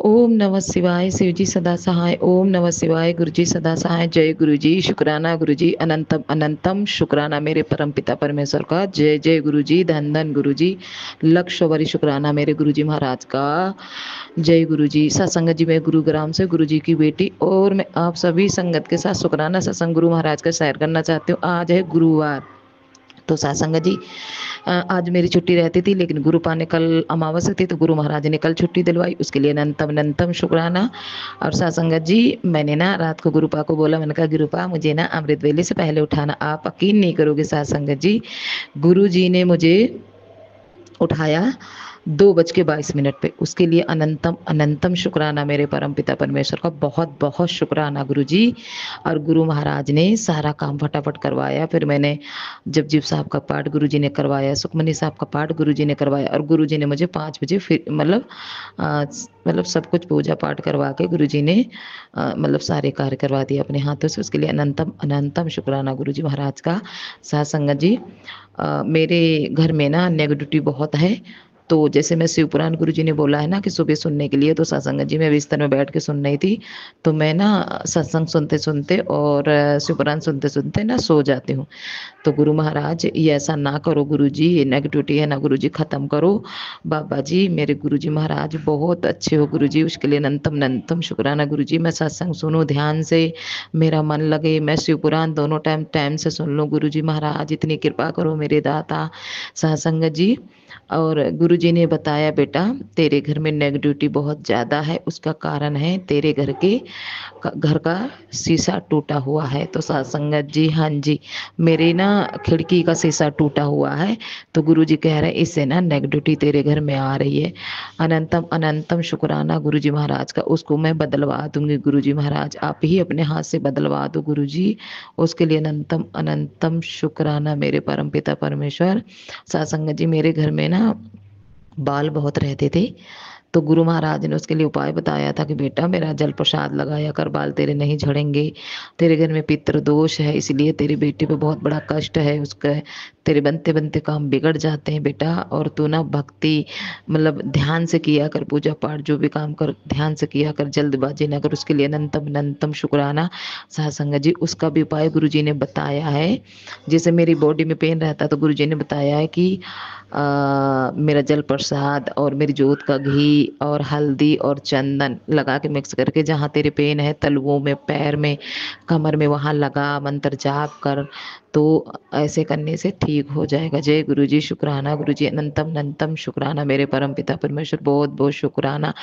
ओम नमः शिवाय। शिव जी सदा सहाय। ओम नमः शिवाय। गुरु जी सदा सहाय। जय गुरु जी। शुक्राना गुरु जी। अनंतम अनंतम शुक्राना मेरे परम पिता परमेश्वर का। जय जय गुरु जी। धन धन गुरु जी। लक्ष्य वरी शुक्राना मेरे गुरु जी महाराज का। जय गुरु जी। सत्संग जी, मैं गुरुग्राम से गुरु जी की बेटी और मैं आप सभी संगत के साथ शुक्राना सत्संग गुरु महाराज का शेयर करना चाहती हूँ। आज है गुरुवार। तो सासंग जी, आज मेरी छुट्टी रहती थी, लेकिन गुरु पा ने कल अमावस्या थी तो गुरु महाराज ने कल छुट्टी दिलवाई, उसके लिए अनंतम अनंतम शुक्राना। और सासंगत जी, मैंने ना रात को गुरुपा को बोला, मैंने कहा गुरुपा मुझे ना अमृत वेले से पहले उठाना। आप यकीन नहीं करोगे सासंगत जी, गुरु जी ने मुझे उठाया 2:22 पे। उसके लिए अनंतम अनंतम शुक्राना मेरे परम पिता परमेश्वर का। बहुत बहुत शुक्राना गुरु जी। और गुरु महाराज ने सारा काम फटाफट करवाया। फिर मैंने जपजी साहब का पाठ गुरु जी ने करवाया, सुखमनी साहब का पाठ गुरु जी ने करवाया, और गुरु जी ने मुझे 5 बजे फिर मतलब सब कुछ पूजा पाठ करवा के गुरु जी ने मतलब सारे कार्य करवा दिए अपने हाथों से। उसके लिए अनंतम अनंतम शुक्राना गुरु जी महाराज का। साथ संगत जी, मेरे घर में ना नेगेटिविटी बहुत है। तो जैसे मैं शिव पुराण गुरु जी ने बोला है ना कि सुबह सुनने के लिए, तो सत्संग जी मैं बिस्तर में बैठ के सुन रही थी, तो मैं ना सत्संग सुनते सुनते और शिव पुराण सुनते सुनते ना सो जाती हूँ। तो गुरु महाराज ये ऐसा ना करो गुरु जी, ये नेगेटिविटी है ना गुरु जी, ख़त्म करो। बाबा जी, मेरे गुरु जी महाराज बहुत अच्छे हो गुरु जी, उसके लिए अनंतम अनंतम शुक्राना गुरु जी। मैं सत्संग सुनूं ध्यान से, मेरा मन लगे, मैं शिव पुराण दोनों टाइम टाइम से सुन लूं। गुरु जी महाराज इतनी कृपा करो मेरे दाता सत्संग जी। और गुरु जी ने बताया, बेटा तेरे घर में नेगेटिविटी बहुत ज़्यादा है, उसका कारण है तेरे घर का शीशा टूटा हुआ है। तो सत्संगत जी, हाँ जी, मेरे ना खिड़की का शीशा टूटा हुआ है। तो गुरु जी कह रहे हैं इससे ना नेगेटिविटी तेरे घर में आ रही है। अनंतम अनंतम शुक्राना गुरु जी महाराज का। उसको मैं बदलवा दूंगी गुरु जी महाराज, आप ही अपने हाथ से बदलवा दो गुरु जी। उसके लिए अनंतम अनंतम शुक्राना मेरे परम पिता परमेश्वर। सत्संगत जी, मेरे घर में ना बाल बहुत रहते थे, तो गुरु महाराज ने उसके लिए उपाय बताया था कि बेटा मेरा जल प्रसाद लगाया कर, बाल तेरे नहीं झड़ेंगे। तेरे घर में पितृ दोष है, इसलिए तेरी बेटी पे बहुत बड़ा कष्ट है, उसका तेरे बनते बनते काम बिगड़ जाते हैं बेटा। और तू ना भक्ति मतलब ध्यान से किया कर, पूजा पाठ जो भी काम कर ध्यान से किया कर, जल्दबाजी ना कर। उसके लिए अनंतम अनंतम शुक्राना सत्संग जी। उसका भी उपाय गुरु जी ने बताया है। जैसे मेरी बॉडी में पेन रहता तो गुरु जी ने बताया है कि मेरा जल प्रसाद और मेरी जोत का घी और हल्दी और चंदन लगा के मिक्स करके, जहाँ तेरे पेन है तलवों में, पैर में, कमर में, वहाँ लगा, मंत्र जाप कर, तो ऐसे करने से ठीक हो जाएगा। जय गुरु जी। शुक्राना गुरु जी। अनंतम अनंतम शुक्राना मेरे परम पिता परमेश्वर, बहुत बहुत शुक्राना।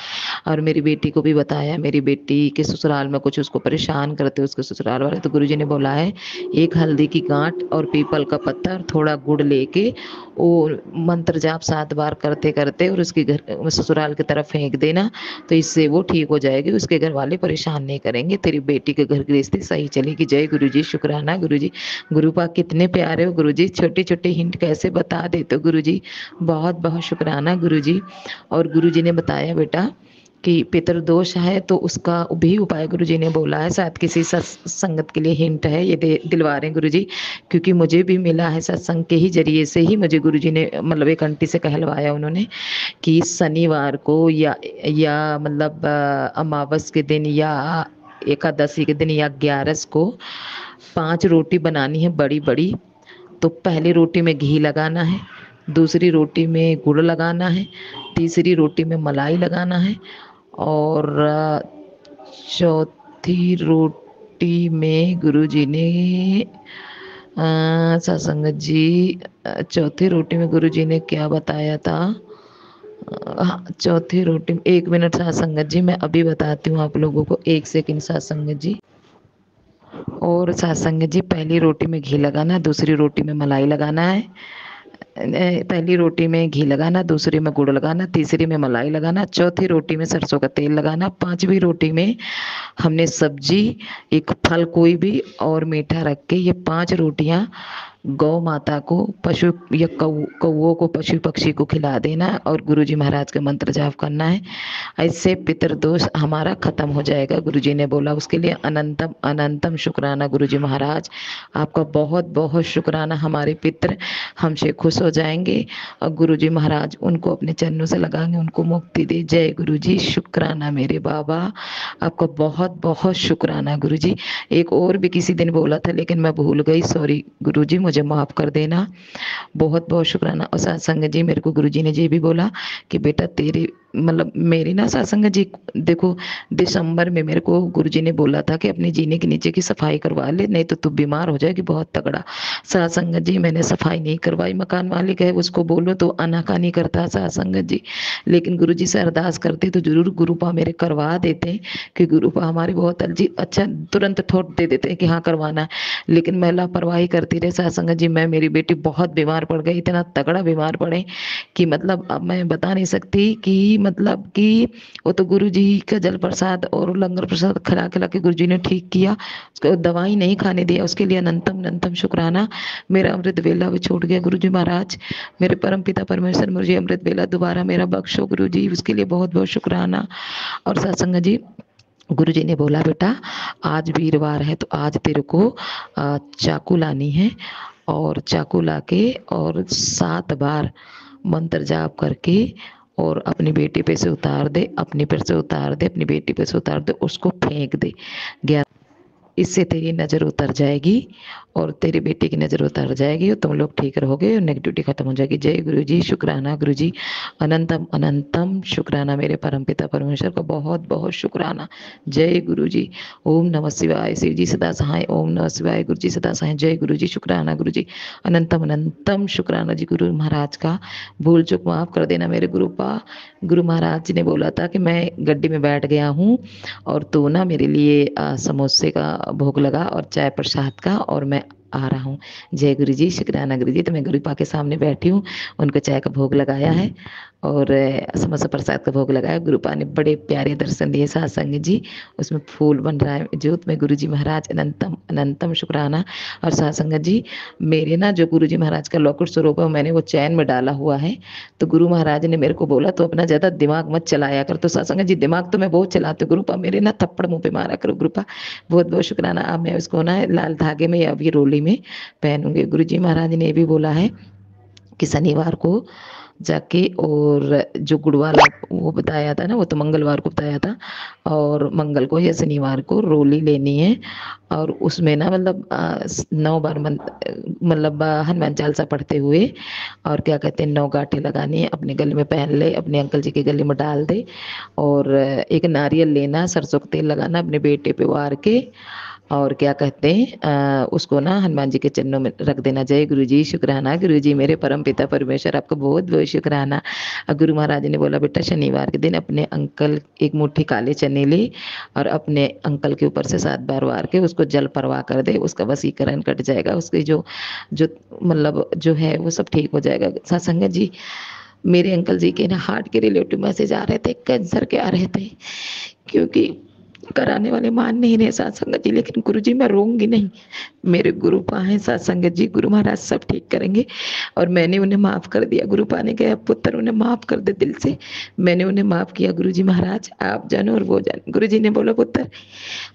और मेरी बेटी को भी बताया, मेरी बेटी के ससुराल में कुछ उसको परेशान करते उसके ससुराल वाले, तो गुरु जी ने बोला है एक हल्दी की गांठ और पीपल का पत्ता और थोड़ा गुड़ लेके वो मंत्र जाप 7 बार करते करते और उसके घर ससुराल की तरफ फेंक देना, तो इससे वो ठीक हो जाएगी, उसके घर वाले परेशान नहीं करेंगे, तेरी बेटी के घर गृहस्थी सही चलेगी। जय गुरु जी। शुक्राना गुरु जी। गुरु पाक कितने प्यारे हो गुरु जी, छोटे छोटे हिंट कैसे बता देते हो गुरु जी, बहुत बहुत शुक्राना गुरु जी। और गुरु जी ने बताया बेटा कि पितृदोष है, तो उसका भी उपाय गुरु जी ने बोला है। शायद किसी संगत के लिए हिंट है, ये दिलवा रहे हैं गुरु जी, क्योंकि मुझे भी मिला है सत्संग के ही जरिए से ही, मुझे गुरु जी ने मतलब एक आंटी से कहलवाया उन्होंने कि शनिवार को या मतलब अमावस के दिन या एकादशी के दिन या 11 को 5 रोटी बनानी है बड़ी बड़ी। तो पहली रोटी में घी लगाना है, दूसरी रोटी में गुड़ लगाना है, तीसरी रोटी में मलाई लगाना है, और चौथी रोटी में गुरुजी ने सत्संग जी, चौथी रोटी में गुरुजी ने क्या बताया था? हाँ, चौथी रोटी में, 1 मिनट सत्संग जी, मैं अभी बताती हूँ आप लोगों को, 1 सेकंड सत्संग जी। और सत्संग जी, पहली रोटी में घी लगाना, दूसरी रोटी में मलाई लगाना है, पहली रोटी में घी लगाना, दूसरी में गुड़ लगाना, तीसरी में मलाई लगाना, चौथी रोटी में सरसों का तेल लगाना, पांचवी रोटी में हमने सब्जी, एक फल कोई भी और मीठा रख के ये 5 रोटियां गौ माता को, पशु या कौओं को, पशु पक्षी को खिला देना और गुरुजी महाराज का मंत्र जाप करना है। इससे पितृदोष हमारा खत्म हो जाएगा, गुरुजी ने बोला। उसके लिए अनंतम अनंतम शुक्राना गुरुजी महाराज, आपका बहुत बहुत शुक्राना। हमारे पितृ हमसे खुश हो जाएंगे और गुरुजी महाराज उनको अपने चरणों से लगाएंगे, उनको मुक्ति दे। जय गुरुजी, शुक्राना मेरे बाबा, आपका बहुत बहुत शुक्राना गुरुजी। एक और भी किसी दिन बोला था लेकिन मैं भूल गई, सॉरी गुरुजी, मुझे माफ कर देना। बहुत बहुत शुक्राना। और सत्संग जी, मेरे को गुरुजी ने ये भी बोला कि बेटा तेरी मतलब मेरी ना सत्संग जी, देखो दिसंबर में मेरे को गुरुजी ने बोला था कि अपने जीने के नीचे की सफाई करवा ले, नहीं तो तू बीमार हो जाएगी बहुत तगड़ा। सत्संग जी, मैंने सफाई नहीं करवाई। मकान मालिक है उसको बोलो तो आनाकानी करता सत्संग जी, लेकिन गुरुजी से अरदास करते तो जरूर गुरुपा मेरे करवा देते, कि गुरुपा हमारे बहुत अच्छा तुरंत थोट दे देते हैं कि हाँ करवाना है। लेकिन मैं लापरवाही करती रही सत्संग जी। मैं, मेरी बेटी बहुत बीमार पड़ गई, इतना तगड़ा बीमार पड़े कि मतलब अब मैं बता नहीं सकती कि मतलब कि वो तो गुरु जी का जल प्रसाद और लंगर प्रसाद खिला खिला के गुरु जी ने ठीक किया, उसको दवाई नहीं खाने दिया। उसके लिए अनंतम अनंतम शुक्राना। मेरा अमृत वेला भी छूट गया गुरु जी महाराज, मेरे परम पिता परमेश्वर मुझे अमृत वेला दोबारा मेरा बख्शो गुरु जी, उसके लिए बहुत बहुत शुक्राना। और सत्संग जी, गुरु जी ने बोला बेटा आज वीरवार है तो आज तेरे को चाकू लानी है, और चाकू लाके और 7 बार मंत्र जाप करके और अपनी बेटी पे से उतार दे, अपनी पे से उतार दे, अपनी बेटी पे से उतार दे, उसको फेंक दे। इससे तेरी नज़र उतर जाएगी और तेरी बेटी की नज़र उतर जाएगी और तुम लोग ठीक रहोगे और नेगेटिविटी खत्म हो जाएगी। जय गुरु जी, शुक्राना गुरु जी, अनंतम अनंतम शुक्राना मेरे परमपिता परमेश्वर का बहुत बहुत शुक्राना। जय गुरु जी। ओम नमः शिवाय, शिव जी सदा सहाय। ओम नमः शिवाय, गुरु जी सदा सहाय। जय गुरु जी, शुक्राना गुरु जी, अनंतम अनंतम शुक्राना जी। गुरु महाराज का भूल चूक माफ कर देना मेरे गुरु महाराज जी ने बोला था कि मैं गड्डी में बैठ गया हूँ और तू ना मेरे लिए समोसे का भोग लगा और चाय प्रसाद का, और मैं आ रहा हूँ। जय गुरु जी, शुक्राना गुरु जी। तो मैं गुरुपा के सामने बैठी हूँ, उनको चाय का भोग लगाया है और समोसा प्रसाद का भोग लगाया। गुरुपा ने बड़े प्यारे दर्शन दिए सत्संग जी, उसमें फूल बन रहा है ज्योत में। गुरु जी महाराज अनंतम अनंतम शुक्राना। और सत्संग जी, मेरे ना जो गुरु जी महाराज का लॉकेट स्वरूप है मैंने वो चैन में डाला हुआ है, तो गुरु महाराज ने मेरे को बोला तो अपना ज्यादा दिमाग मत चलाया कर। तो सत्संग जी, दिमाग तो मैं बहुत चलाती हूँ गुरुपा, मेरे ना थप्पड़ मुंह पे मारा करो गुरुपा। बहुत बहुत शुक्राना। अब मैं उसको ना लाल धागे में या अभी रोली में पहनूंगी। गुरु जी महाराज ने ये भी बोला है कि शनिवार को जाके, और जो गुड़ वाला वो बताया था ना, वो तो मंगलवार को बताया था, और मंगल को या शनिवार को रोली लेनी है और उसमें ना मतलब 9 बार मतलब हनुमान चालीसा पढ़ते हुए, और क्या कहते हैं 9 गांठें लगानी है, अपने गले में पहन ले, अपने अंकल जी के गले में डाल दे, और एक नारियल लेना, सरसों का तेल लगाना अपने बेटे पे वार के, और क्या कहते हैं उसको ना हनुमान जी के चरणों में रख देना। जय गुरु जी, शुक्राना गुरु जी, मेरे परम पिता परमेश्वर आपका बहुत बहुत शुक्राना। गुरु महाराज ने बोला बेटा शनिवार के दिन अपने अंकल एक मुट्ठी काले चने ले और अपने अंकल के ऊपर से 7 बार वार के उसको जल परवाह कर दे, उसका वसीकरण कट जाएगा, उसकी जो जो मतलब जो है वो सब ठीक हो जाएगा। सत्संग जी, मेरे अंकल जी के ना हार्ट के रिलेटिव मैसेज आ रहे थे, कैंसर के आ रहे थे, क्योंकि कराने वाले मान नहीं रहे सत्संग जी, लेकिन गुरु जी मैं रोऊंगी नहीं, मेरे गुरुपा हैं सत्संग जी, गुरु महाराज सब ठीक करेंगे। और मैंने उन्हें माफ कर दिया, गुरुपा ने कहा पुत्र उन्हें माफ कर दे दिल से, मैंने उन्हें माफ किया गुरु जी महाराज, आप जानो और वो जाने। गुरु जी ने बोला पुत्र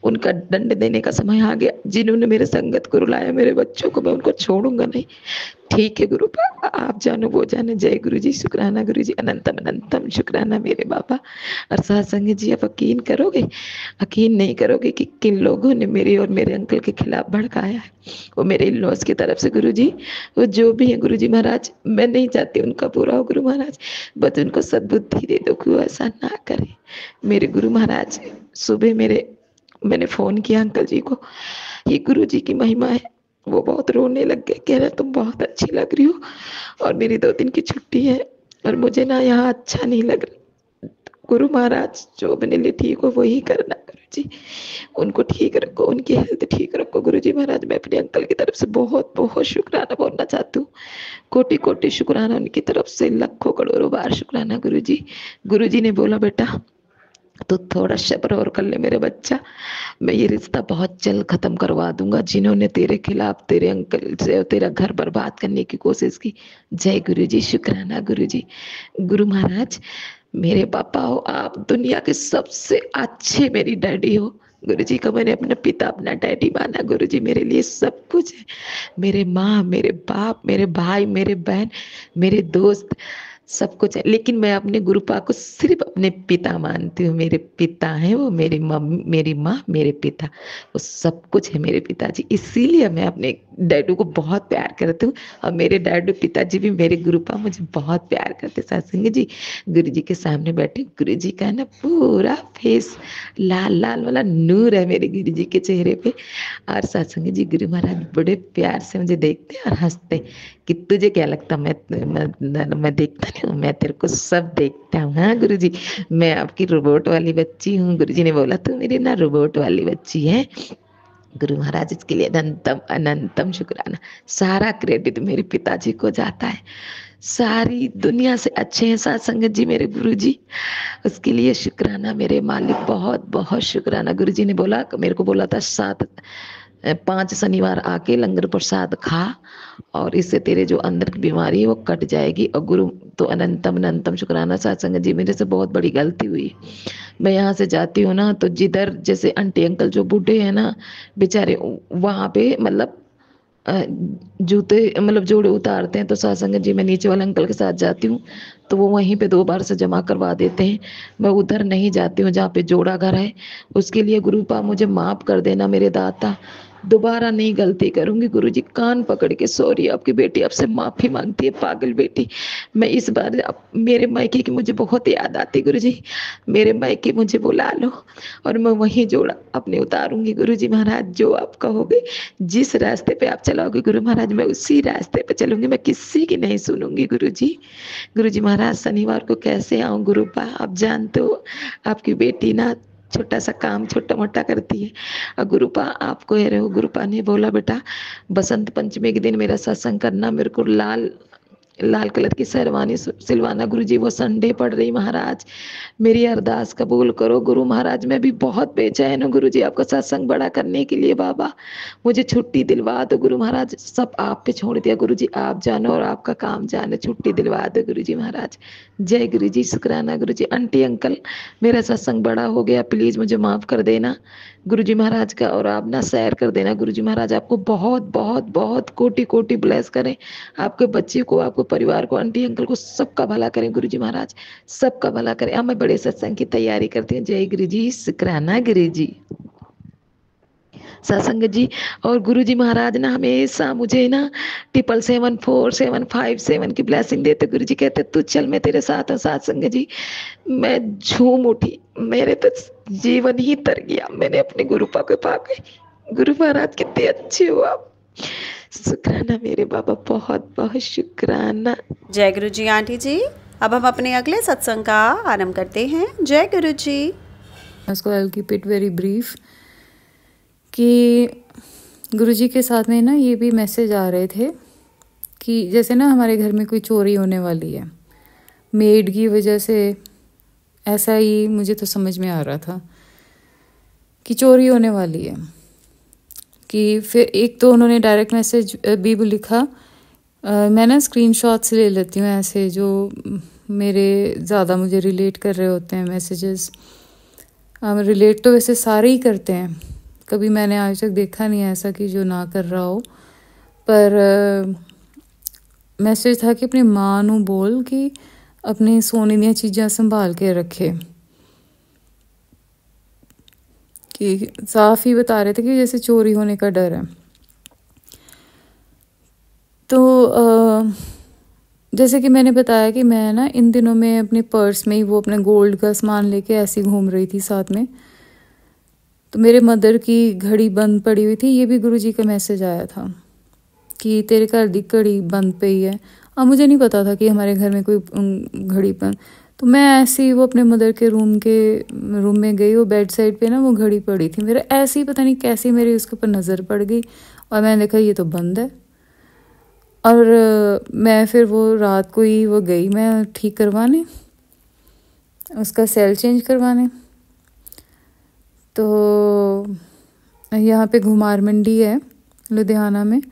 उनका दंड देने का समय आ गया, जिन्होंने मेरे संगत को रुलाया मेरे बच्चों को मैं उनको छोड़ूंगा नहीं। ठीक है गुरु आप जानो वो जाने। जय गुरु जी, शुक्राना गुरु जी, अनंतम अनंतम शुक्राना मेरे बाबा। और सत्संग जी, आप यकीन करोगे, यकीन नहीं करोगे कि किन लोगों ने मेरे और मेरे अंकल के खिलाफ भड़काया है। वो मेरे इन लॉस की तरफ से गुरु जी, वो जो भी है गुरु जी महाराज, मैं नहीं चाहती उनका पूरा हो गुरु महाराज, बस उनको सद्बुद्धि दे दो कि वो ऐसा ना करे। मेरे गुरु महाराज सुबह मैंने फोन किया अंकल जी को, ये गुरु जी की महिमा है। वो बहुत रोने लग गए, कह रहे तुम बहुत अच्छी लग रही हो और मेरी 2 दिन की छुट्टी है और मुझे ना यहाँ अच्छा नहीं लग रहा। गुरु महाराज जो अपने लिए ठीक हो वही करना गुरु जी, उनको ठीक रखो, उनकी हेल्थ ठीक रखो गुरु जी महाराज। मैं अपने अंकल की तरफ से बहुत बहुत शुक्राना बोलना चाहती हूँ, कोटि कोटि शुक्राना उनकी तरफ से, लाखों करोड़ों बार शुक्राना गुरु जी। गुरु जी ने बोला बेटा तो थोड़ा सब्र और कर ले मेरे बच्चा, मैं ये रिश्ता बहुत जल्द खत्म करवा दूंगा जिन्होंने तेरे खिलाफ तेरे अंकल से तेरा घर बर्बाद करने की कोशिश की। जय गुरु जी, शुक्राना गुरु जी। गुरु महाराज, मेरे पापा हो आप, दुनिया के सबसे अच्छे मेरी डैडी हो। गुरु जी को मैंने अपना पिता अपना डैडी माना। गुरु जी मेरे लिए सब कुछ है, मेरे माँ, मेरे बाप, मेरे भाई, मेरे बहन, मेरे दोस्त, सब कुछ है। लेकिन मैं अपने गुरुपा को सिर्फ अपने पिता मानती हूँ। मेरे पिता हैं वो, मेरी मम्मी, मेरी माँ, मेरे पिता, वो सब कुछ है मेरे पिताजी। इसीलिए मैं अपने डैडू को बहुत प्यार करती हूँ। और मेरे डैडू पिताजी भी मेरे गुरुपा मुझे बहुत प्यार करते। सत्संग जी, गुरु जी के सामने बैठे, गुरु जी का ना पूरा फेस लाल लाल वाला नूर है मेरे गुरु जी के चेहरे पे। और सत्संग जी, गुरु महाराज बड़े प्यार से मुझे देखते और हंसते कि तुझे क्या लगता, मैं देखता नहीं हूँ, मैं तेरे को सब देखता हूँ। हाँ गुरु जी, मैं आपकी रोबोट वाली बच्ची हूँ। गुरु जी ने बोला तू मेरी ना रोबोट वाली बच्ची है। गुरु महाराज इसके लिए अनंतम अनंतम शुक्राना। सारा क्रेडिट मेरे पिताजी को जाता है। सारी दुनिया से अच्छे हैं साथ संगत जी मेरे गुरु जी, उसके लिए शुक्राना मेरे मालिक, बहुत बहुत शुक्राना। गुरु जी ने बोला, मेरे को बोला था 5 शनिवार आके लंगर प्रसाद खा और इससे तेरे जो अंदर की बीमारी है वो कट जाएगी। और गुरु तो अनंतम अनंतम शुक्राना। साथ संगत जी, मेरे से बहुत बड़ी गलती हुई। मैं यहाँ से जाती हूँ ना तो जिधर जैसे आंटी अंकल जो बूढ़े हैं ना बेचारे, वहां पे मतलब जूते मतलब जोड़े उतारते हैं, तो सत्संग जी मैं नीचे वाले अंकल के साथ जाती हूँ तो वो वहीं पे 2 बार से जमा करवा देते हैं। मैं उधर नहीं जाती हूँ जहाँ पे जोड़ा घर है। उसके लिए गुरुपा मुझे माफ कर देना मेरे दाता, दोबारा नहीं गलती करूंगी। गुरुजी कान पकड़ के सॉरी, आपकी बेटी आपसे माफी मांगती है, पागल बेटी। मैं इस बार मेरे मायके की मुझे बहुत याद आती। गुरुजी मेरे मायके मुझे बुला लो और मैं वहीं जोड़ा अपने उतारूंगी। गुरुजी महाराज जो आप कहोगे, जिस रास्ते पे आप चलाओगे गुरु महाराज, मैं उसी रास्ते पे चलूंगी, मैं किसी की नहीं सुनूंगी। गुरुजी, गुरुजी महाराज शनिवार को कैसे आऊं गुरुपा, आप जानते हो आपकी बेटी ना छोटा सा काम छोटा मोटा करती है। और गुरुपा आप कह रहे हो, गुरुपा ने बोला बेटा बसंत पंचमी के दिन मेरा सत्संग करना, मेरे को लाल लाल कलर की शेरवानी सिलवाना। गुरुजी वो संडे पड़ रही महाराज, मेरी अरदास कबूल करो। गुरु महाराज मैं भी बहुत बेचैन हूँ गुरु जी, आपका सत्संग बड़ा करने के लिए। बाबा मुझे छुट्टी दिलवा दो गुरु महाराज, सब आप पे छोड़ दिया गुरु जी, आप जानो और आपका काम जाने, छुट्टी दिलवा दो गुरु जी महाराज। जय गुरु जी, शुक्राना गुरु जी। आंटी अंकल मेरा सत्संग बड़ा हो गया, प्लीज मुझे माफ कर देना गुरु जी महाराज का, और आप ना सैर कर देना। गुरु जी महाराज आपको बहुत बहुत बहुत कोटि कोटि ब्लेस करें, आपके बच्चे को, आपको परिवार को, आंटी अंकल को, सबका भला करें गुरु जी महाराज, सबका भला करें। अब मैं बड़े सत्संग की तैयारी करती हूँ। जय गुरु जी, शुक्राना गुरु जी, सत्संग जी। और गुरु जी महाराज ना हमेशा मुझे ना 7774757 की ब्लेसिंग देते। गुरु जी कहते तू चल मैं तेरे साथ हूँ। सत्संग जी मैं झूम उठी, मेरे तो जीवन ही तर गया, मैंने अपने गुरुपा को पाके। गुरु महाराज कितने अच्छे हो आप, शुक्राना मेरे बाबा, बहुत बहुत शुक्राना। जय गुरु जी आंटी जी। अब हम अपने अगले सत्संग का आरंभ करते हैं। जय गुरु जी। I'll keep it very brief कि गुरुजी के साथ में ना ये भी मैसेज आ रहे थे कि जैसे ना हमारे घर में कोई चोरी होने वाली है, मेड की वजह से। ऐसा ही मुझे तो समझ में आ रहा था कि चोरी होने वाली है। कि फिर एक तो उन्होंने डायरेक्ट मैसेज भी लिखा, मैं ना स्क्रीनशॉट्स ले लेती हूँ ऐसे जो मेरे ज़्यादा मुझे रिलेट कर रहे होते हैं मैसेजेस। रिलेट तो वैसे सारे ही करते हैं, कभी मैंने आज तक देखा नहीं है ऐसा कि जो ना कर रहा हो। पर मैसेज था कि अपनी माँ नू बोल कि अपनी सोने दी चीज़ां संभाल के रखे। कि साफ ही बता रहे थे कि जैसे चोरी होने का डर है। तो जैसे कि मैंने बताया कि मैं ना इन दिनों में अपने पर्स में ही वो अपने गोल्ड का सामान लेके ऐसी घूम रही थी साथ में। तो मेरे मदर की घड़ी बंद पड़ी हुई थी, ये भी गुरुजी का मैसेज आया था कि तेरे घर दी घड़ी बंद पई है। अब मुझे नहीं पता था कि हमारे घर में कोई घड़ी बंद। तो मैं ऐसे ही वो अपने मदर के रूम में गई, वो बेड साइड पे ना वो घड़ी पड़ी थी। मेरा ऐसे ही पता नहीं कैसी मेरी उसके ऊपर नज़र पड़ गई और मैंने देखा ये तो बंद है। और मैं फिर वो रात को ही वो गई मैं ठीक करवाने, उसका सेल चेंज करवाने। तो यहाँ पे घुमार मंडी है लुधियाना में,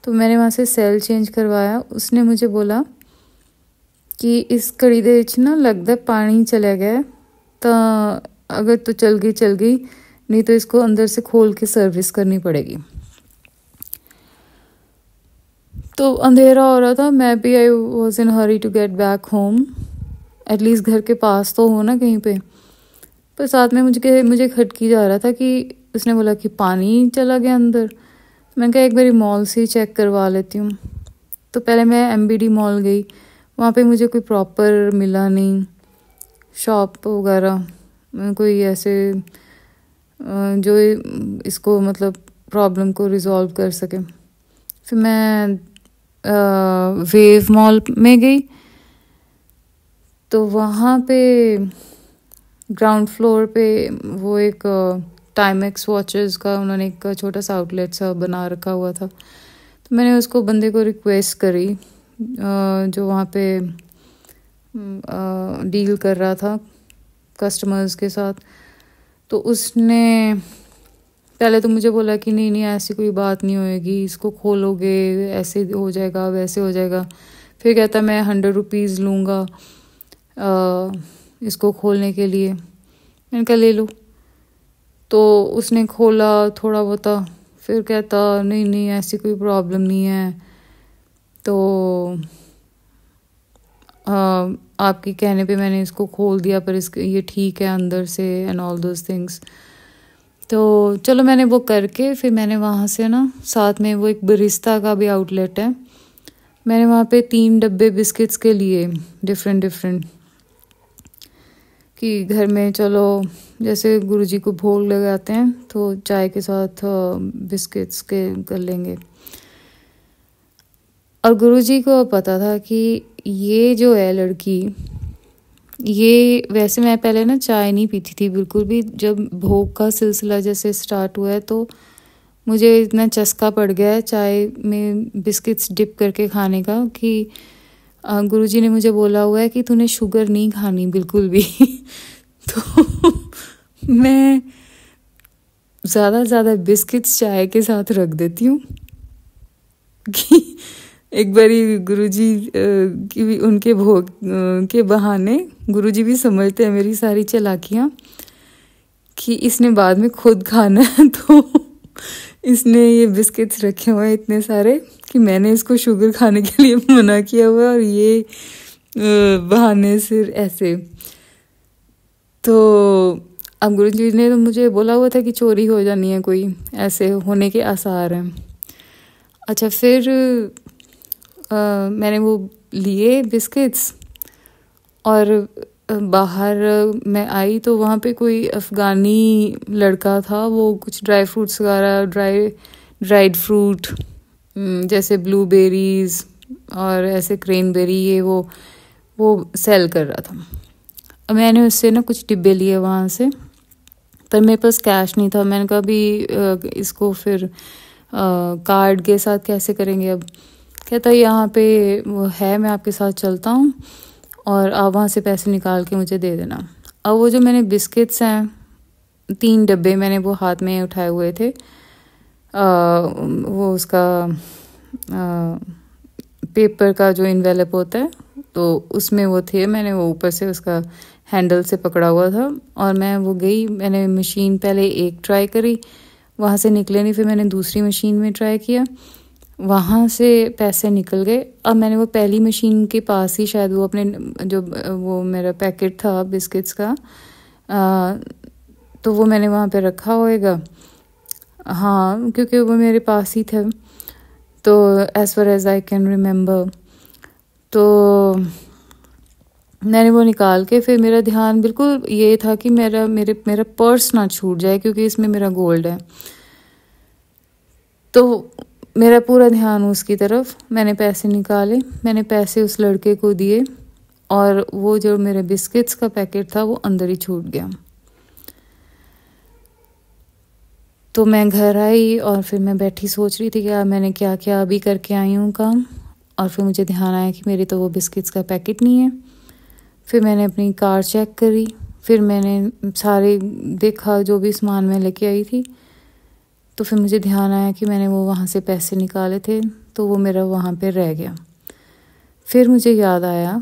तो मैंने वहाँ से सेल चेंज करवाया। उसने मुझे बोला कि इस कड़ी दे विच ना लगता पानी चला गया, तो अगर तो चल गई, नहीं तो इसको अंदर से खोल के सर्विस करनी पड़ेगी। तो अंधेरा हो रहा था, मैं भी I was in hurry to get back home, at least घर के पास तो हो ना कहीं पे। पर साथ में मुझे खटकी जा रहा था कि उसने बोला कि पानी चला गया अंदर। मैंने कहा एक बारी मॉल से ही चेक करवा लेती हूँ। तो पहले मैं MBD मॉल गई, वहाँ पे मुझे कोई प्रॉपर मिला नहीं शॉप वगैरह, कोई ऐसे जो इसको मतलब प्रॉब्लम को रिजॉल्व कर सके। फिर मैं वेव मॉल में गई, तो वहाँ पे ग्राउंड फ्लोर पे वो एक टाइमेक्स वॉचेस का उन्होंने एक छोटा सा आउटलेट सा बना रखा हुआ था। तो मैंने उसको बंदे को रिक्वेस्ट करी जो वहाँ पे डील कर रहा था कस्टमर्स के साथ। तो उसने पहले तो मुझे बोला कि नहीं ऐसी कोई बात नहीं होएगी, इसको खोलोगे ऐसे हो जाएगा वैसे हो जाएगा। फिर कहता मैं 100 रुपीज़ लूँगा इसको खोलने के लिए। मैंने कहा ले लो। तो उसने खोला थोड़ा बहुत, फिर कहता नहीं ऐसी कोई प्रॉब्लम नहीं है, तो आपके कहने पे मैंने इसको खोल दिया, पर इसके ये ठीक है अंदर से एंड ऑल दोज थिंग्स। तो चलो मैंने वो करके फिर मैंने वहाँ से ना, साथ में वो एक बरिस्ता का भी आउटलेट है, मैंने वहाँ पे 3 डब्बे बिस्किट्स के लिए डिफरेंट कि घर में चलो जैसे गुरुजी को भोग लगाते हैं तो चाय के साथ बिस्किट्स के कर लेंगे। और गुरुजी को पता था कि ये जो है लड़की, ये वैसे मैं पहले ना चाय नहीं पीती थी बिल्कुल भी। जब भोग का सिलसिला जैसे स्टार्ट हुआ है तो मुझे इतना चस्का पड़ गया है चाय में बिस्किट्स डिप करके खाने का कि गुरुजी ने मुझे बोला हुआ है कि तूने शुगर नहीं खानी बिल्कुल भी। तो मैं ज़्यादा बिस्किट्स चाय के साथ रख देती हूँ कि एक बारी गुरुजी की भी उनके भोग के बहाने गुरुजी भी समझते हैं मेरी सारी चालाकियाँ कि इसने बाद में खुद खाना है। तो इसने ये बिस्किट्स रखे हुए हैं इतने सारे कि मैंने इसको शुगर खाने के लिए मना किया हुआ है, और ये बहाने सिर ऐसे। तो अब गुरुजी ने तो मुझे बोला हुआ था कि चोरी हो जानी है, कोई ऐसे होने के आसार हैं। अच्छा फिर मैंने वो लिए बिस्किट्स और बाहर मैं आई तो वहाँ पे कोई अफ़गानी लड़का था, वो कुछ ड्राई फ्रूट्स वगैरह ड्राइड फ्रूट जैसे ब्लूबेरीज़ और ऐसे क्रेनबेरी ये वो सेल कर रहा था। अब मैंने उससे ना कुछ डिब्बे लिए वहाँ से, पर मेरे पास कैश नहीं था। मैंने कहा भी इसको फिर कार्ड के साथ कैसे करेंगे। अब कहता यहाँ पे वो है, मैं आपके साथ चलता हूँ और आप वहाँ से पैसे निकाल के मुझे दे देना। अब वो जो मैंने बिस्किट्स हैं 3 डब्बे मैंने वो हाथ में उठाए हुए थे, वो उसका पेपर का जो इन्वेलप होता है तो उसमें वो थे, मैंने वो ऊपर से उसका हैंडल से पकड़ा हुआ था। और मैं वो गई, मैंने मशीन पहले एक ट्राई करी, वहाँ से निकले नहीं, फिर मैंने दूसरी मशीन में ट्राई किया, वहाँ से पैसे निकल गए। अब मैंने वो पहली मशीन के पास ही शायद वो अपने जो वो मेरा पैकेट था बिस्किट्स का तो वो मैंने वहाँ पे रखा होएगा, हाँ क्योंकि वो मेरे पास ही थे। तो as far as I can remember तो मैंने वो निकाल के फिर मेरा ध्यान बिल्कुल ये था कि मेरा पर्स ना छूट जाए क्योंकि इसमें मेरा गोल्ड है। तो मेरा पूरा ध्यान उसकी तरफ, मैंने पैसे निकाले, मैंने पैसे उस लड़के को दिए और वो जो मेरे बिस्किट्स का पैकेट था वो अंदर ही छूट गया। तो मैं घर आई और फिर मैं बैठी सोच रही थी कि मैंने क्या क्या अभी करके आई हूँ काम, और फिर मुझे ध्यान आया कि मेरी तो वो बिस्किट्स का पैकेट नहीं है। फिर मैंने अपनी कार चेक करी, फिर मैंने सारे देखा जो भी सामान मैं लेके आई थी, तो फिर मुझे ध्यान आया कि मैंने वो वहाँ से पैसे निकाले थे, तो वो मेरा वहाँ पे रह गया। फिर मुझे याद आया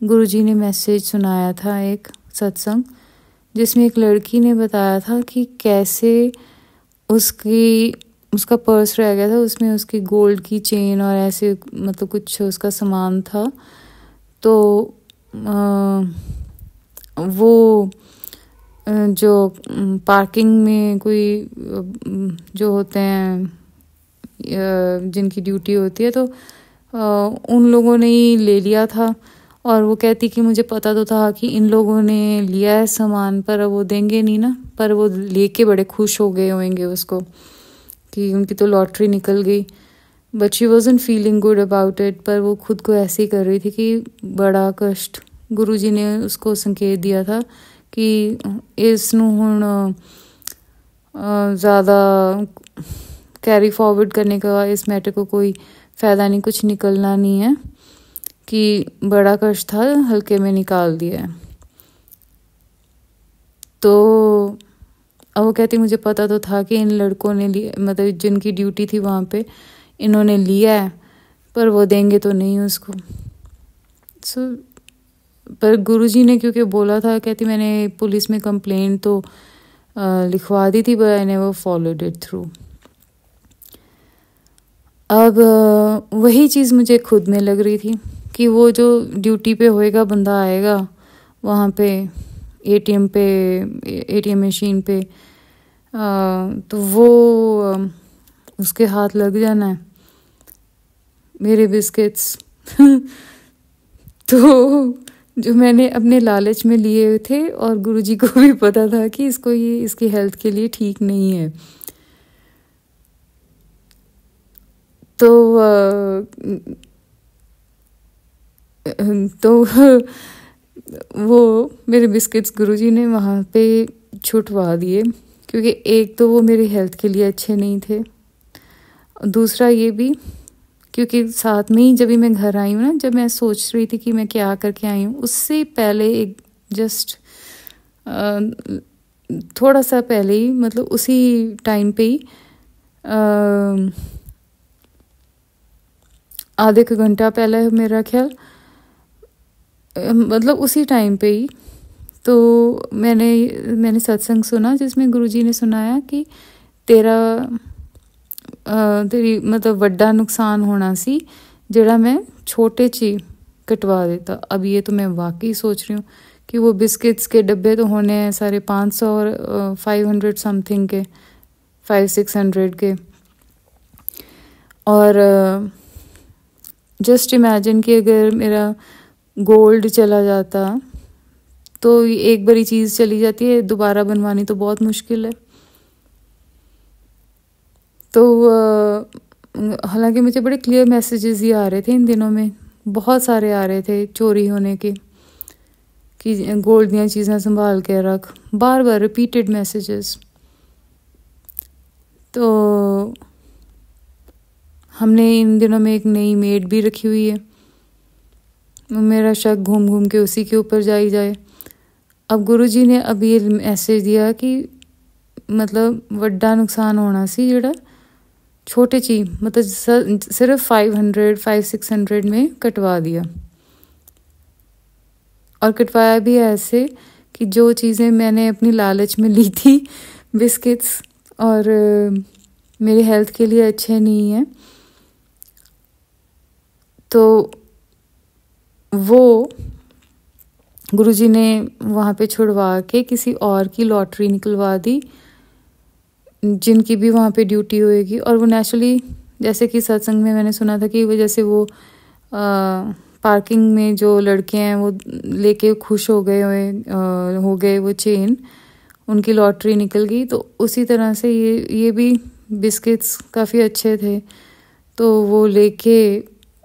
गुरुजी ने मैसेज सुनाया था एक सत्संग, जिसमें एक लड़की ने बताया था कि कैसे उसका पर्स रह गया था, उसमें उसकी गोल्ड की चेन और ऐसे मतलब कुछ उसका सामान था। तो वो जो पार्किंग में कोई जो होते हैं जिनकी ड्यूटी होती है, तो उन लोगों ने ही ले लिया था। और वो कहती कि मुझे पता तो था कि इन लोगों ने लिया है सामान, पर वो देंगे नहीं ना। पर वो लेके बड़े खुश हो गए होंगे उसको कि उनकी तो लॉटरी निकल गई। But she wasn't feeling good about it, पर वो खुद को ऐसे ही कर रही थी कि बड़ा कष्ट। गुरुजी ने उसको संकेत दिया था कि इसनू हुण ज़्यादा कैरी फॉरवर्ड करने का इस मैटर को कोई फ़ायदा नहीं, कुछ निकलना नहीं है, कि बड़ा कष्ट था, हल्के में निकाल दिया है। तो अब वो कहती मुझे पता तो था कि इन लड़कों ने लिया, मतलब जिनकी ड्यूटी थी वहाँ पे, इन्होंने लिया है, पर वो देंगे तो नहीं उसको। पर गुरुजी ने क्योंकि बोला था, कहती मैंने पुलिस में कंप्लेंट तो लिखवा दी थी, but I never followed it through. अब वही चीज़ मुझे खुद में लग रही थी कि वो जो ड्यूटी पे होएगा बंदा आएगा वहाँ पे एटीएम मशीन पे, तो वो उसके हाथ लग जाना है मेरे बिस्किट्स तो जो मैंने अपने लालच में लिए थे, और गुरुजी को भी पता था कि इसको ये इसकी हेल्थ के लिए ठीक नहीं है। तो वो मेरे बिस्किट्स गुरुजी ने वहाँ पे छुटवा दिए, क्योंकि एक तो वो मेरी हेल्थ के लिए अच्छे नहीं थे, दूसरा ये भी क्योंकि साथ में ही जब भी मैं घर आई हूँ ना, जब मैं सोच रही थी कि मैं क्या करके आई हूँ, उससे पहले एक जस्ट थोड़ा सा पहले ही, मतलब उसी टाइम पे ही आधे एक घंटा पहले मेरा ख्याल, मतलब उसी टाइम पे ही तो मैंने सत्संग सुना जिसमें गुरुजी ने सुनाया कि तेरी मतलब बड़ा नुकसान होना सी जड़ा मैं छोटे ची कटवा देता। अब ये तो मैं वाकई सोच रही हूँ कि वो बिस्किट्स के डब्बे तो होने हैं सारे 500 और 500 समथिंग के, 500-600 के। और जस्ट इमेजिन कि अगर मेरा गोल्ड चला जाता तो एक बड़ी चीज़ चली जाती है, दोबारा बनवानी तो बहुत मुश्किल है। तो हालांकि मुझे बड़े क्लियर मैसेजेस ही आ रहे थे इन दिनों में, बहुत सारे आ रहे थे चोरी होने के, कि गोल्ड दी चीज़ें संभाल के रख, बार बार रिपीटेड मैसेजेस। तो हमने इन दिनों में एक नई मेड भी रखी हुई है, मेरा शक घूम घूम के उसी के ऊपर जाए। अब गुरुजी ने अब ये मैसेज दिया कि मतलब बड़ा नुकसान होना सी जड़ा छोटे चीज, मतलब सिर्फ 500-600 में कटवा दिया। और कटवाया भी ऐसे कि जो चीज़ें मैंने अपनी लालच में ली थी, बिस्किट्स, और मेरी हेल्थ के लिए अच्छे नहीं हैं, तो वो गुरुजी ने वहाँ पे छुड़वा के किसी और की लॉटरी निकलवा दी, जिनकी भी वहाँ पे ड्यूटी होएगी। और वो नेचुरली, जैसे कि सत्संग में मैंने सुना था कि वो जैसे वो पार्किंग में जो लड़के हैं वो लेके खुश हो गए वो चेन, उनकी लॉटरी निकल गई। तो उसी तरह से ये भी बिस्किट्स काफ़ी अच्छे थे, तो वो लेके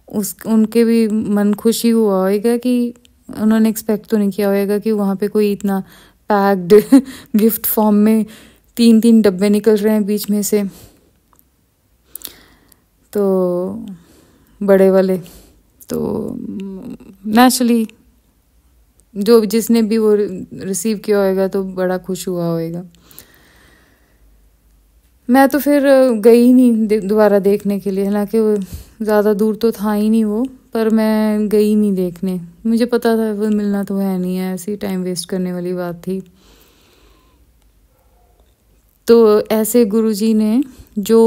उनके भी मन खुशी हुआ होगा कि उन्होंने एक्सपेक्ट तो नहीं किया होगा कि वहाँ पे कोई इतना पैक्ड गिफ्ट फॉर्म में 3-3 डब्बे निकल रहे हैं बीच में से, तो बड़े वाले। तो नेचुरली जो जिसने भी वो रिसीव किया होएगा तो बड़ा खुश हुआ होएगा। मैं तो फिर गई ही नहीं दोबारा देखने के लिए, हालांकि वो ज़्यादा दूर तो था ही नहीं वो, पर मैं गई नहीं देखने। मुझे पता था वो मिलना तो है नहीं है, ऐसी टाइम वेस्ट करने वाली बात थी। तो ऐसे गुरुजी ने जो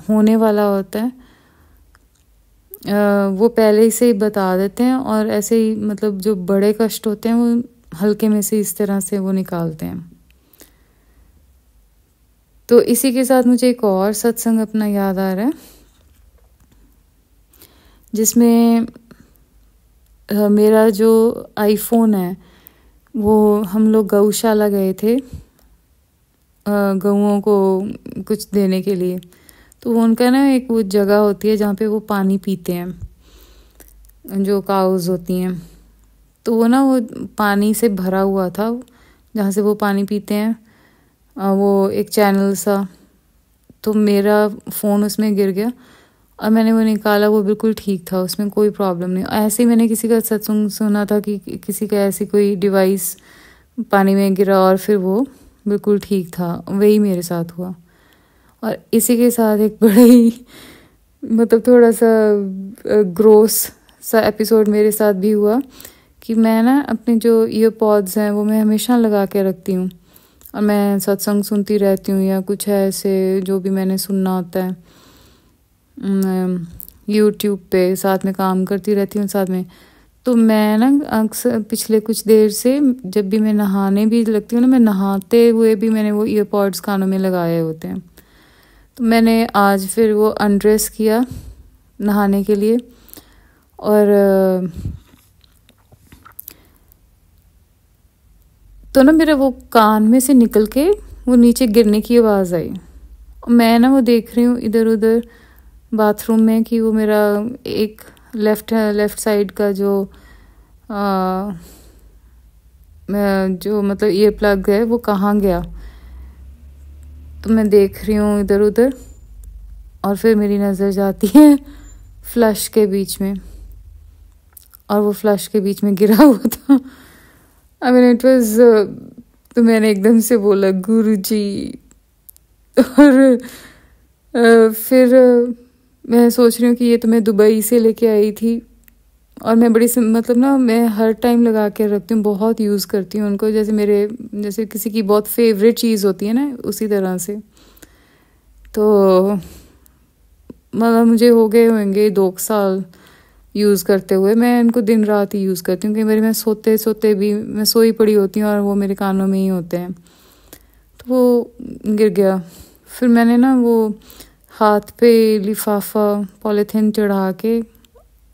होने वाला होता है वो पहले से ही बता देते हैं, और ऐसे ही मतलब जो बड़े कष्ट होते हैं वो हल्के में से इस तरह से वो निकालते हैं। तो इसी के साथ मुझे एक और सत्संग अपना याद आ रहा है, जिसमें मेरा जो आईफोन है वो हम लोग गौशाला गए थे गऊओं को कुछ देने के लिए। तो वो उनका ना एक वो जगह होती है जहाँ पे वो पानी पीते हैं, जो काउज होती हैं। तो वो ना वो पानी से भरा हुआ था जहाँ से वो पानी पीते हैं, वो एक चैनल सा। तो मेरा फ़ोन उसमें गिर गया और मैंने वो निकाला, वो बिल्कुल ठीक था, उसमें कोई प्रॉब्लम नहीं। ऐसे ही मैंने किसी का सत्संग सुना था कि किसी का ऐसी कोई डिवाइस पानी में गिरा और फिर वो बिल्कुल ठीक था, वही मेरे साथ हुआ। और इसी के साथ एक बड़ा ही मतलब थोड़ा सा ग्रोस सा एपिसोड मेरे साथ भी हुआ कि मैं ना अपने जो ईयरपॉड्स हैं वो मैं हमेशा लगा के रखती हूँ और मैं सत्संग सुनती रहती हूँ, या कुछ है ऐसे जो भी मैंने सुनना होता है यूट्यूब पे, साथ में काम करती रहती हूँ साथ में। तो मैं ना अक्सर पिछले कुछ देर से जब भी मैं नहाने भी लगती हूँ ना, मैं नहाते हुए भी मैंने वो ईयरपॉड्स कानों में लगाए होते हैं। तो मैंने आज फिर वो अनड्रेस किया नहाने के लिए, और तो ना मेरा वो कान में से निकल के वो नीचे गिरने की आवाज़ आई। मैं ना वो देख रही हूँ इधर उधर बाथरूम में कि वो मेरा एक लेफ़्ट साइड का जो मतलब ईयर प्लग है वो कहाँ गया। तो मैं देख रही हूँ इधर उधर, और फिर मेरी नज़र जाती है फ्लश के बीच में, और वो फ्लश के बीच में गिरा हुआ था। आई मीन इट वाज, तो मैंने एकदम से बोला गुरुजी। और फिर मैं सोच रही हूँ कि ये तो मैं दुबई से लेके आई थी, और मैं बड़ी मतलब ना मैं हर टाइम लगा के रखती हूँ, बहुत यूज़ करती हूँ उनको, जैसे किसी की बहुत फेवरेट चीज़ होती है ना, उसी तरह से। तो मतलब मुझे हो गए होंगे 2 साल यूज़ करते हुए। मैं इनको दिन रात ही यूज़ करती हूँ, कई बार मैं सोते सोते भी मैं सोई पड़ी होती हूँ और वो मेरे कानों में ही होते हैं। तो वो गिर गया। फिर मैंने ना वो हाथ पे लिफाफा पॉलीथीन चढ़ा के,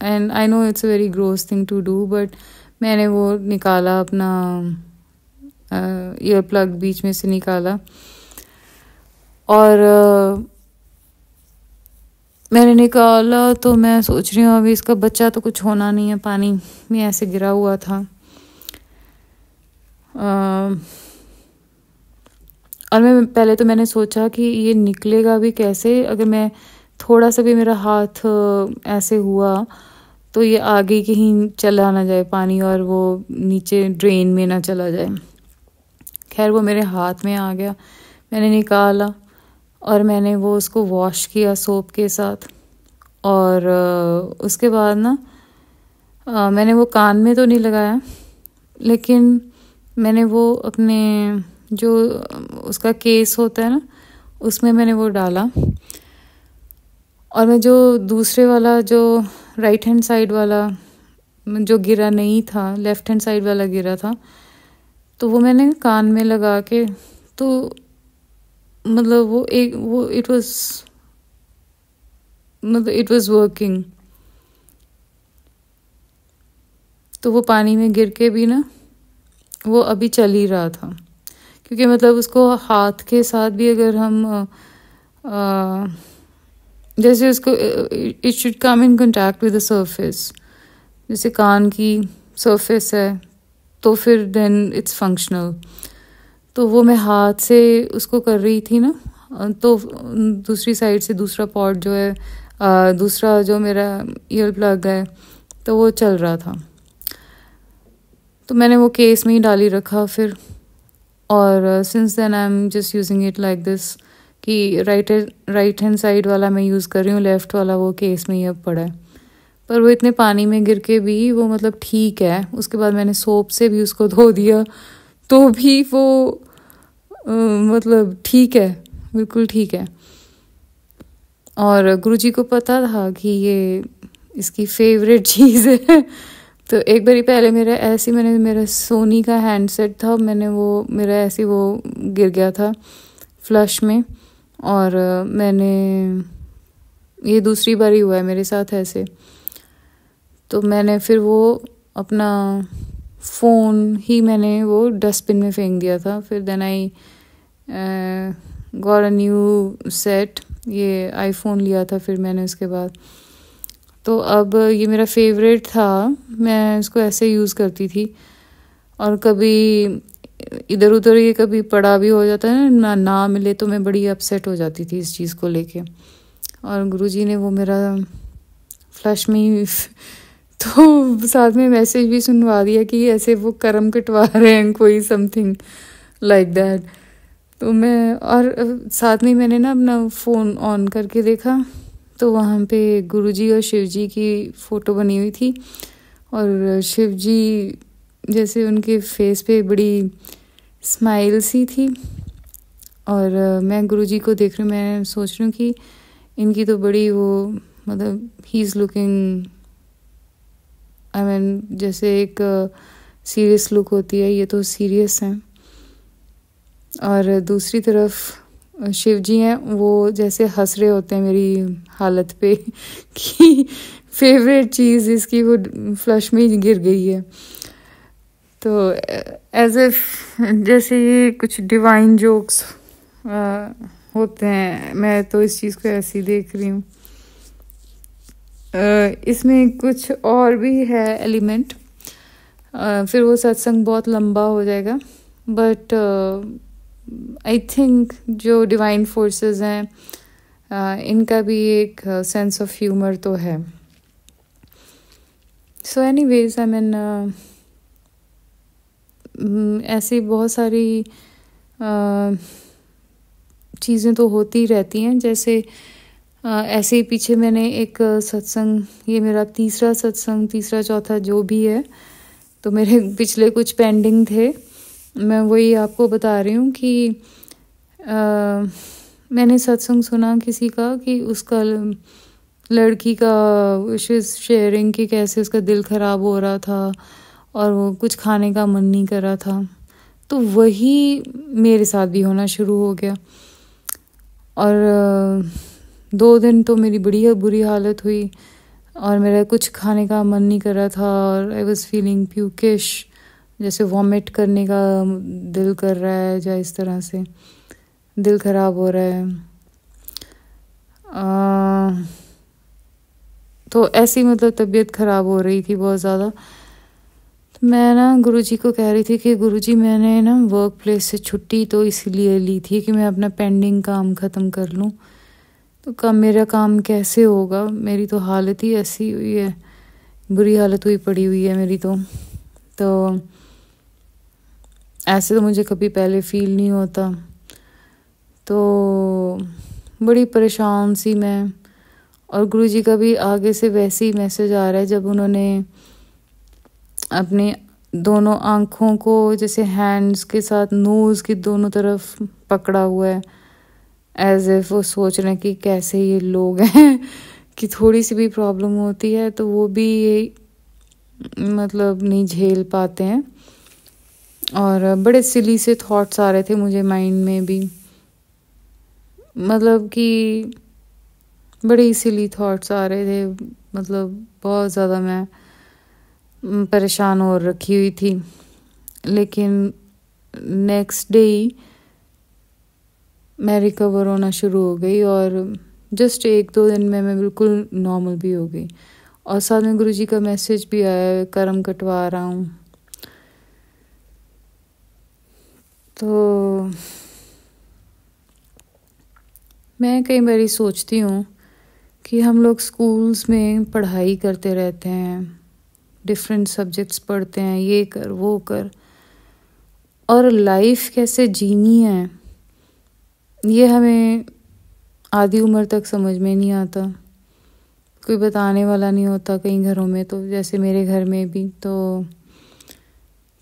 and I know it's a very gross thing to do, but मैंने वो निकाला अपना ईयर प्लग बीच में से निकाला, और मैंने निकाला तो मैं सोच रही हूँ अभी इसका बच्चा तो कुछ होना नहीं है, पानी में ऐसे गिरा हुआ था। और मैं पहले तो मैंने सोचा कि ये निकलेगा भी कैसे, अगर मैं थोड़ा सा भी मेरा हाथ ऐसे हुआ तो ये आगे कहीं चला ना जाए पानी और वो नीचे ड्रेन में ना चला जाए। खैर वो मेरे हाथ में आ गया, मैंने निकाला और मैंने वो उसको वॉश किया सोप के साथ। और उसके बाद ना मैंने वो कान में तो नहीं लगाया, लेकिन मैंने वो अपने जो उसका केस होता है ना उसमें मैंने वो डाला, और मैं जो दूसरे वाला जो राइट हैंड साइड वाला जो गिरा नहीं था, लेफ्ट हैंड साइड वाला गिरा था, तो वो मैंने कान में लगा के, तो मतलब वो इट वाज वर्किंग। तो वो पानी में गिर के भी ना वो अभी चल ही रहा था, क्योंकि मतलब उसको हाथ के साथ भी अगर हम जैसे उसको it should come in contact with the surface, जैसे कान की सरफेस है तो फिर देन इट्स फंक्शनल। तो वो मैं हाथ से उसको कर रही थी ना, तो दूसरी साइड से दूसरा पॉट जो है दूसरा जो मेरा ईयर प्लग है तो वो चल रहा था। तो मैंने वो केस में ही डाली रखा फिर। और since then I am just using it like this कि राइट हैंड साइड वाला मैं यूज़ कर रही हूँ, लेफ़्ट वाला वो केस में ही अब पड़ा है। पर वो इतने पानी में गिर के भी वो मतलब ठीक है। उसके बाद मैंने सोप से भी उसको धो दिया तो भी वो मतलब ठीक है, बिल्कुल ठीक है। और गुरुजी को पता था कि ये इसकी फेवरेट चीज़ है। तो एक बारी पहले मैंने मेरा सोनी का हैंडसेट था, मैंने वो मेरा ऐसे वो गिर गया था फ्लश में। और मैंने ये दूसरी बार ही हुआ है मेरे साथ ऐसे। तो मैंने फिर वो अपना फ़ोन ही मैंने वो डस्टबिन में फेंक दिया था। फिर then I got a new set, ये आईफोन लिया था फिर मैंने उसके बाद। तो अब ये मेरा फेवरेट था, मैं इसको ऐसे यूज़ करती थी। और कभी इधर उधर ये कभी पड़ा भी हो जाता है ना मिले तो मैं बड़ी अपसेट हो जाती थी इस चीज़ को लेके। और गुरुजी ने वो मेरा फ्लश में ही तो साथ में मैसेज भी सुनवा दिया कि ऐसे वो कर्म कटवा रहे हैं कोई, समथिंग लाइक दैट। तो मैं और साथ में मैंने ना अपना फ़ोन ऑन करके देखा तो वहाँ पे गुरुजी और शिवजी की फ़ोटो बनी हुई थी। और शिवजी जैसे उनके फेस पे बड़ी स्माइल सी थी। और मैं गुरुजी को देख रही हूँ, मैं सोच रही हूँ कि इनकी तो बड़ी वो मतलब he is looking, I mean जैसे एक सीरियस लुक होती है, ये तो सीरियस हैं। और दूसरी तरफ शिव जी हैं, वो जैसे हंस रहे होते हैं मेरी हालत पे कि फेवरेट चीज़ इसकी वो फ्लश में ही गिर गई है। तो एज इफ जैसे ये कुछ डिवाइन जोक्स होते हैं, मैं तो इस चीज़ को ऐसे ही देख रही हूँ। इसमें कुछ और भी है एलिमेंट, फिर वो सत्संग बहुत लंबा हो जाएगा। बट आई थिंक जो डिवाइन फोर्सेस हैं इनका भी एक सेंस ऑफ ह्यूमर तो है। सो एनीवेज आई मीन ऐसी बहुत सारी चीज़ें तो होती रहती हैं। जैसे ऐसे ही पीछे मैंने एक सत्संग, ये मेरा तीसरा चौथा जो भी है, तो मेरे पिछले कुछ पेंडिंग थे, मैं वही आपको बता रही हूँ कि मैंने सत्संग सुना किसी का कि उसका लड़की का विशेष शेयरिंग की कैसे उसका दिल ख़राब हो रहा था और वो कुछ खाने का मन नहीं कर रहा था। तो वही मेरे साथ भी होना शुरू हो गया। और 2 दिन तो मेरी बड़ी बुरी हालत हुई और मेरा कुछ खाने का मन नहीं कर रहा था और आई वॉज फीलिंग प्यूकिश, जैसे वॉमिट करने का दिल कर रहा है, या इस तरह से दिल ख़राब हो रहा है। तो ऐसी मतलब तबीयत ख़राब हो रही थी बहुत ज़्यादा। तो मैं ना गुरुजी को कह रही थी कि गुरुजी मैंने ना वर्क प्लेस से छुट्टी तो इसीलिए ली थी कि मैं अपना पेंडिंग काम ख़त्म कर लूँ। तो कब मेरा काम कैसे होगा, मेरी तो हालत ही ऐसी हुई है, बुरी हालत हुई पड़ी हुई है मेरी। तो ऐसे तो मुझे कभी पहले फील नहीं होता। तो बड़ी परेशान सी मैं। और गुरुजी का भी आगे से वैसे ही मैसेज आ रहा है, जब उन्होंने अपने दोनों आँखों को जैसे हैंड्स के साथ नोज़ की दोनों तरफ पकड़ा हुआ है, एज इफ वो सोच रहे हैं कि कैसे ये लोग हैं कि थोड़ी सी भी प्रॉब्लम होती है तो वो भी ये मतलब नहीं झेल पाते हैं। और बड़े सिली से थॉट्स आ रहे थे मुझे माइंड में भी, मतलब कि बड़े ही सिली थॉट्स आ रहे थे, मतलब बहुत ज़्यादा मैं परेशान हो रखी हुई थी। लेकिन नेक्स्ट डे ही मैं रिकवर होना शुरू हो गई और जस्ट 1-2 दिन में मैं बिल्कुल नॉर्मल भी हो गई। और साथ में गुरुजी का मैसेज भी आया, कर्म कटवा रहा हूँ। तो मैं कई बार सोचती हूँ कि हम लोग स्कूल्स में पढ़ाई करते रहते हैं, डिफरेंट सब्जेक्ट्स पढ़ते हैं, ये कर वो कर, और लाइफ कैसे जीनी है ये हमें आधी उम्र तक समझ में नहीं आता। कोई बताने वाला नहीं होता कई घरों में, तो जैसे मेरे घर में भी, तो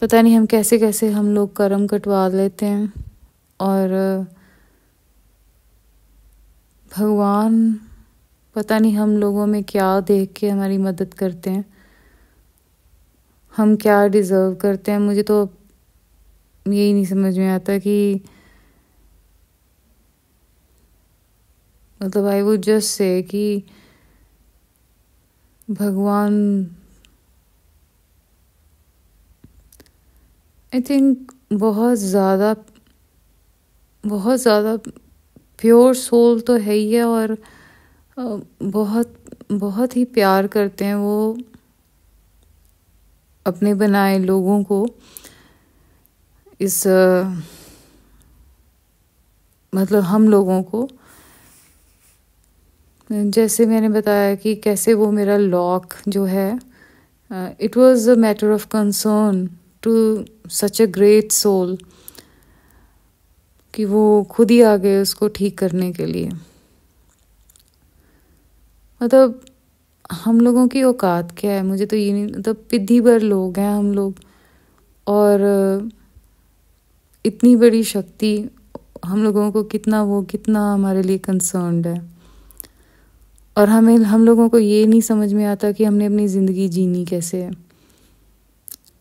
पता नहीं हम कैसे कैसे हम लोग कर्म कटवा लेते हैं। और भगवान पता नहीं हम लोगों में क्या देख के हमारी मदद करते हैं, हम क्या डिज़र्व करते हैं। मुझे तो यही नहीं समझ में आता कि मतलब आई वुड जस्ट से कि भगवान आई थिंक बहुत ज़्यादा प्योर सोल तो है ही है, और बहुत बहुत ही प्यार करते हैं वो अपने बनाए लोगों को। इस मतलब हम लोगों को, जैसे मैंने बताया कि कैसे वो मेरा लॉक जो है, it was a matter of concern to such a great soul कि वो खुद ही आ गए उसको ठीक करने के लिए। मतलब हम लोगों की औकात क्या है, मुझे तो ये नहीं, मतलब पिद्दी भर लोग हैं हम लोग, और इतनी बड़ी शक्ति हम लोगों को कितना हमारे लिए कंसर्न्ड है। और हम लोगों को ये नहीं समझ में आता कि हमने अपनी ज़िंदगी जीनी कैसे है।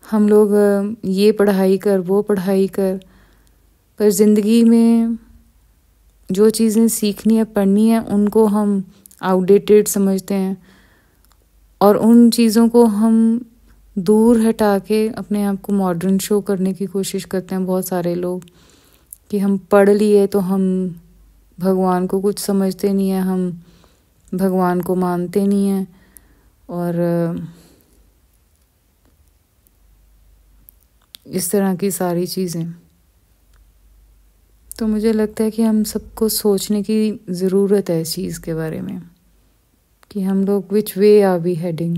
हम लोग ये पढ़ाई कर वो पढ़ाई कर, पर ज़िंदगी में जो चीज़ें सीखनी है पढ़नी है उनको हम आउटडेटेड समझते हैं, और उन चीज़ों को हम दूर हटा के अपने आप को मॉडर्न शो करने की कोशिश करते हैं बहुत सारे लोग, कि हम पढ़ लिए तो हम भगवान को कुछ समझते नहीं है, हम भगवान को मानते नहीं हैं। और इस तरह की सारी चीज़ें, तो मुझे लगता है कि हम सबको सोचने की ज़रूरत है इस चीज़ के बारे में कि हम लोग विच वे आर वी हेडिंग।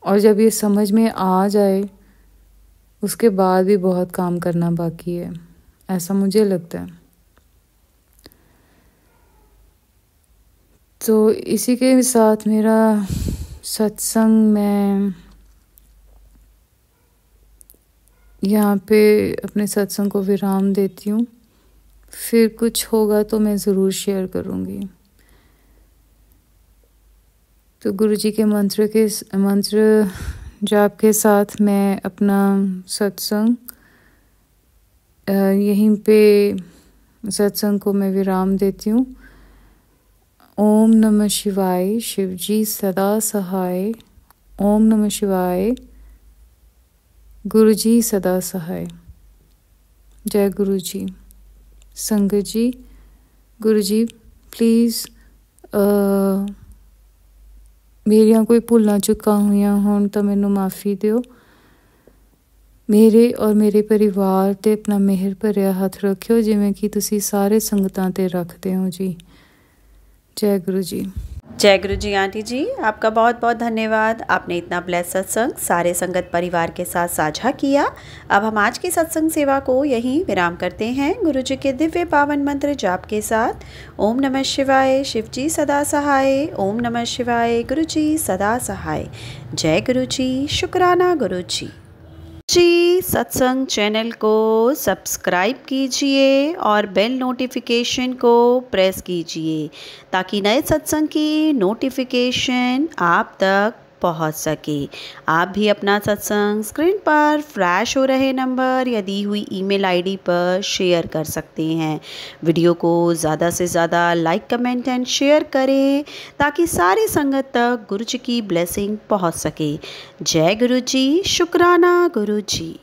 और जब ये समझ में आ जाए उसके बाद भी बहुत काम करना बाकी है, ऐसा मुझे लगता है। तो इसी के साथ मेरा सत्संग मैं यहाँ पे अपने सत्संग को विराम देती हूँ। फिर कुछ होगा तो मैं ज़रूर शेयर करूँगी। तो गुरु जी के मंत्र जाप के साथ मैं अपना सत्संग यहीं पे सत्संग को मैं विराम देती हूँ। ओम नमः शिवाय, शिव जी सदा सहाय। ओम नमः शिवाय, गुरु जी सदा सहाय। जय गुरु जी। संगत जी, गुरु जी प्लीज़ मेरियां कोई भुल्लां चुकां होईयां होण तां मैनूं माफ़ी दिओ। मेरे और मेरे परिवार ते अपना मेहर भरिया हथ रखियो जिवें कि तुसीं सारे संगतां ते रखदे हो जी। जय गुरु जी। जय गुरु जी। आंटी जी आपका बहुत बहुत धन्यवाद, आपने इतना ब्लेस सत्संग सारे संगत परिवार के साथ साझा किया। अब हम आज की सत्संग सेवा को यहीं विराम करते हैं गुरु जी के दिव्य पावन मंत्र जाप के साथ। ओम नमः शिवाय, शिव जी सदा सहाय। ओम नमः शिवाय, गुरु जी सदा सहाय। जय गुरु जी। शुक्राना गुरु जी। सत्संग चैनल को सब्सक्राइब कीजिए और बेल नोटिफिकेशन को प्रेस कीजिए ताकि नए सत्संग की नोटिफिकेशन आप तक पहुंच सके। आप भी अपना सत्संग स्क्रीन पर फ्लैश हो रहे नंबर या दी हुई ईमेल आईडी पर शेयर कर सकते हैं। वीडियो को ज़्यादा से ज़्यादा लाइक, कमेंट एंड शेयर करें ताकि सारे संगत तक गुरु जी की ब्लेसिंग पहुंच सके। जय गुरु जी। शुक्राना गुरु जी।